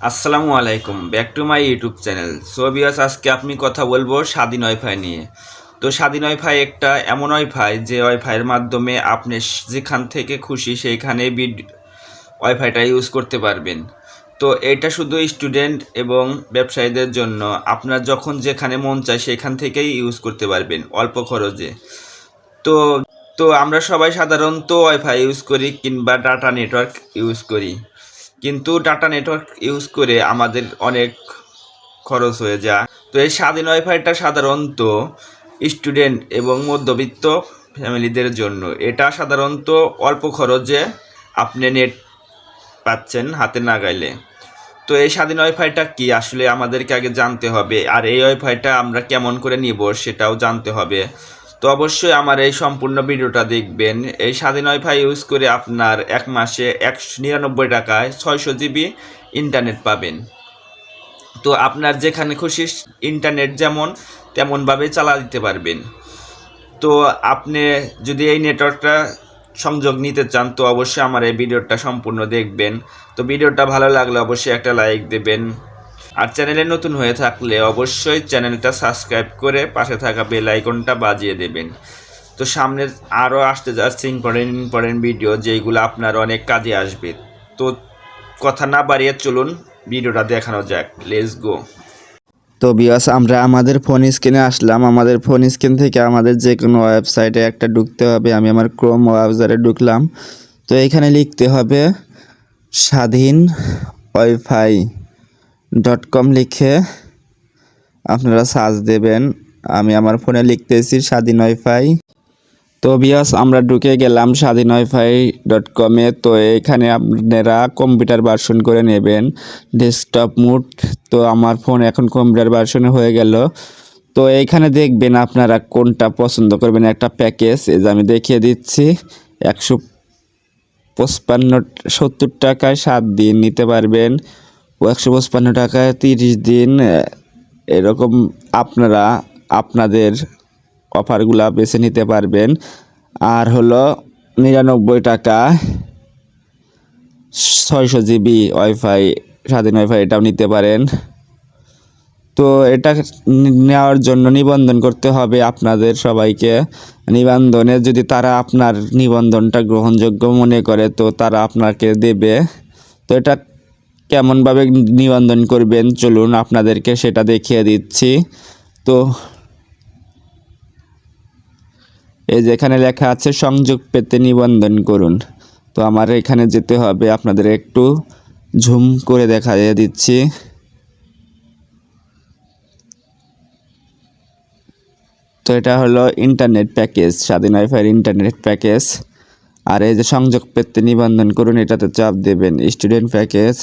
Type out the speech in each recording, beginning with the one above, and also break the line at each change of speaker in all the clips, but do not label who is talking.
আসসালামু আলাইকুম, back to my YouTube channel. So viewers, আজকে আমি কথা বলবো স্বাধীন ওয়াইফাই নিয়ে। তো স্বাধীন ওয়াইফাই একটা এমন ওয়াইফাই যে ওয়াইফাইয়ের মাধ্যমে আপনি যেখান থেকে খুশি সেইখানে ওয়াইফাইটা ইউজ করতে পারবেন। তো এটা শুধু স্টুডেন্ট এবং ব্যবসায়ীদের জন্য। আপনার যখন যেখানে মন চায় সেখান থেকেই ইউজ করতে পারবেন অল্প খরচে। তো তো আমরা সবাই সাধারণত ওয়াইফাই ইউজ করি কিংবা ডাটা নেটওয়ার্ক ইউজ করি, কিন্তু ডাটা নেটওয়ার্ক ইউজ করে আমাদের অনেক খরচ হয়ে যায়। তো এই স্বাধীন ওয়াইফাইটা সাধারণত স্টুডেন্ট এবং মধ্যবিত্ত ফ্যামিলিদের জন্য। এটা সাধারণত অল্প খরচে আপনি নেট পাচ্ছেন হাতে নাগালে। তো এই স্বাধীন ওয়াইফাইটা কি আসলে আমাদেরকে আগে জানতে হবে, আর এই ওয়াইফাইটা আমরা কেমন করে নিব সেটাও জানতে হবে। তো অবশ্যই আমার এই সম্পূর্ণ ভিডিওটা দেখবেন। এই স্বাধীন ওয়াইফাই ইউজ করে আপনার এক মাসে 199 টাকায় 600 জিবি ইন্টারনেট পাবেন। তো আপনার যেখানে খুশি ইন্টারনেট যেমন তেমনভাবে চালা দিতে পারবেন। তো আপনি যদি এই নেটওয়ার্কটা সংযোগ নিতে চান তো অবশ্যই আমার এই ভিডিওটা সম্পূর্ণ দেখবেন। তো ভিডিওটা ভালো লাগলে অবশ্যই একটা লাইক দেবেন, আর চ্যানেলে নতুন হয়ে থাকলে অবশ্যই চ্যানেলটা সাবস্ক্রাইব করে পাশে থাকা বেল আইকনটা বাজিয়ে দেবেন। তো সামনে আরও আসতে যাচ্ছে ইম্পর্টেন্ট ভিডিও, যেইগুলো আপনার অনেক কাজে আসবে। তো কথা না বাড়িয়ে চলুন ভিডিওটা দেখানো যাক, লেটস গো।
তো ভিউয়ার্স, আমরা আমাদের ফোন স্ক্রিনে আসলাম। আমাদের ফোন স্ক্রিন থেকে আমাদের যে কোনো ওয়েবসাইটে একটা ঢুকতে হবে। আমি আমার ক্রোম ব্রাউজারে ঢুকলাম। তো এখানে লিখতে হবে sadinWiFi.com লিখে আপনারা সার্চ দেবেন। আমি আমার ফোনে লিখতেছি স্বাধীন ওয়াইফাই। তো ভিউয়ার্স, আমরা ঢুকে গেলাম sadinwifi.com-এ। তো এখানে আপনারা কম্পিউটার ভার্সন করে নেবেন, ডেস্কটপ মোড। তো আমার ফোন এখন কম্পিউটার ভার্সনে হয়ে গেল। তো এইখানে দেখবেন আপনারা কোনটা পছন্দ করবেন। একটা প্যাকেজ এই যে আমি দেখিয়ে দিচ্ছি, 155-70 টাকায় 7 দিন নিতে পারবেন, ও 155 টাকায় 30 দিন। এরকম আপনারা আপনাদের অফারগুলা বেছে নিতে পারবেন। আর হলো 99 টাকা 600 জিবি ওয়াইফাই, স্বাধীন ওয়াইফাই, এটাও নিতে পারেন। তো এটা নেওয়ার জন্য নিবন্ধন করতে হবে আপনাদের সবাইকে। নিবন্ধনে যদি তারা আপনার নিবন্ধনটা গ্রহণযোগ্য মনে করে তো তারা আপনাকে দেবে। তো এটা কেমনভাবে নিবন্ধন করবেন চলুন আপনাদেরকে সেটা দেখিয়ে দিচ্ছি। তো এই যে এখানে লেখা আছে সংযোগ পেতে নিবন্ধন করুন। তো আমার এখানে যেতে হবে, আপনাদের একটু ঝুম করে দেখাইয়ে দিচ্ছি। তো এটা হলো ইন্টারনেট প্যাকেজ, স্বাধীন ওয়াইফাইয়ের ইন্টারনেট প্যাকেজ। আর এই যে সংযোগ পেতে নিবন্ধন করুন, এটাতে চাপ দেবেন স্টুডেন্ট প্যাকেজ।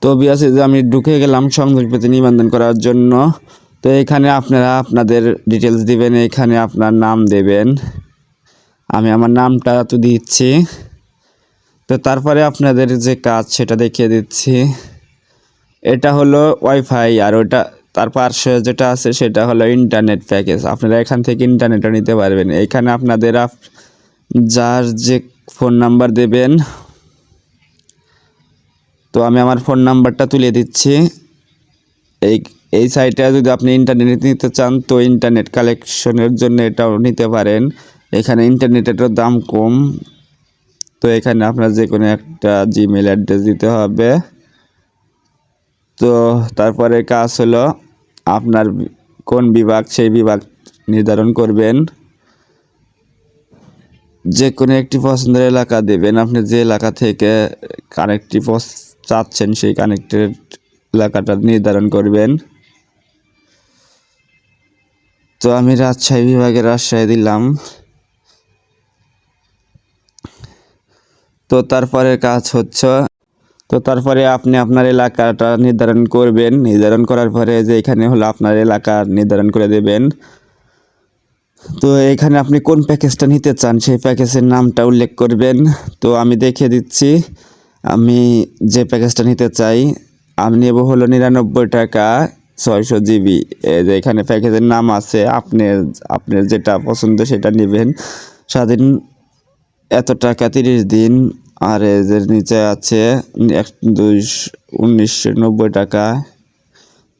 তো ভিউয়ার্স, যে আমি ঢুকে গেলাম সংযোগ পেতে নিবন্ধন করার জন্য। তো এখানে আপনারা আপনাদের ডিটেলস দিবেন, এখানে আপনার নাম দেবেন। আমি আমার নামটা তো দিচ্ছি। তো তারপরে আপনাদের যে কাজ সেটা দেখিয়ে দিচ্ছি। এটা হলো ওয়াইফাই, আর ওটা তার পাশে যেটা আছে সেটা হলো ইন্টারনেট প্যাকেজ। আপনারা এখান থেকে ইন্টারনেটও নিতে পারবেন। এখানে আপনাদের যার যে ফোন নাম্বার দেবেন। তো আমি আমার ফোন নাম্বারটা তুলে দিচ্ছি। এই সাইটে যদি আপনি ইন্টারনেট নিতে চান তো ইন্টারনেট কালেকশনের জন্য এটাও নিতে পারেন। এখানে ইন্টারনেটেরও দাম কম। তো এখানে আপনার যে কোনো একটা জিমেল অ্যাড্রেস দিতে হবে। তো তারপরে কাজ হলো আপনার কোন বিভাগ সেই বিভাগ নির্ধারণ করবেন। যে কোনো একটি পছন্দের এলাকা দেবেন। আপনি যে এলাকা থেকে কানেক্টটি চাচ্ছেন সেই কানেক্টেড এলাকাটা নির্ধারণ করবেন। তো আমি রাজশাহী বিভাগের রাজশাহী দিলাম। তো তারপরে কাজ হচ্ছে, তো তারপরে আপনি আপনার এলাকাটা নির্ধারণ করবেন। নির্ধারণ করার পরে যে এখানে হলো আপনার এলাকা নির্ধারণ করে দেবেন। তো এখানে আপনি কোন প্যাকেজটা নিতে চান সেই প্যাকেজের নামটা উল্লেখ করবেন। তো আমি দেখিয়ে দিচ্ছি আমি যে প্যাকেজটা নিতে চাই। আমি নেব হলো 99 টাকা 600 জিবি। যে এখানে প্যাকেজের নাম আছে, আপনার যেটা পছন্দ সেটা নেবেন। স্বাধীন এত টাকা 30 দিন, আর এর নিচে আছে 1990 টাকা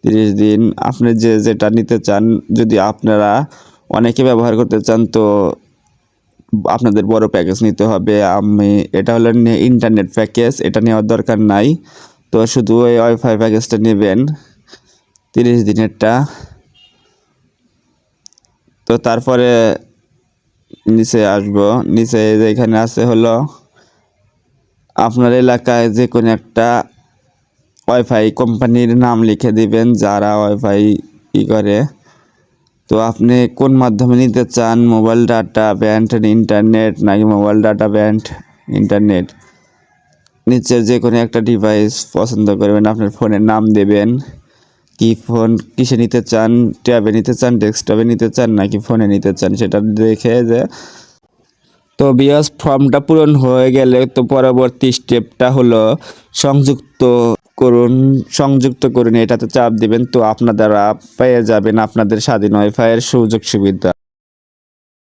30 দিন। আপনি যেটা নিতে চান, যদি আপনারা অনেকে ব্যবহার করতে চান তো আপনাদের বড় প্যাকেজ নিতে হবে। এটা হলো ইন্টারনেট প্যাকেজ, এটা নেওয়ার দরকার নাই। তো শুধু ওই ওয়াইফাই প্যাকেজটা নেবেন 30 দিনেরটা। তো তারপরে নিচে আসবো, নিচে এখানে আছে হলো আপনার এলাকায় যে কোনো একটা ওয়াইফাই কোম্পানির নাম লিখে দিবেন যারা ওয়াইফাই করে। তো আপনি কোন মাধ্যমে নিতে চান, মোবাইল ডাটা ব্যান্ড ইন্টারনেট নাকি মোবাইল ডাটা ব্যান্ড ইন্টারনেট, নিচের যে কোনো একটা ডিভাইস পছন্দ করবেন। আপনার ফোনের নাম দেবেন, কি ফোন কিসে নিতে চান, ট্যাবে নিতে চান, ডেস্কটপে নিতে চান নাকি ফোনে নিতে চান সেটা দেখে যে। তো বিয়াস ফর্মটা পূরণ হয়ে গেলে তো পরবর্তী স্টেপটা হলো সংযুক্ত করুন, এটাতে চাপ দিবেন। তো আপনারা পেয়ে যাবেন আপনাদের স্বাধীন ওয়াইফাইয়ের সুযোগ সুবিধা।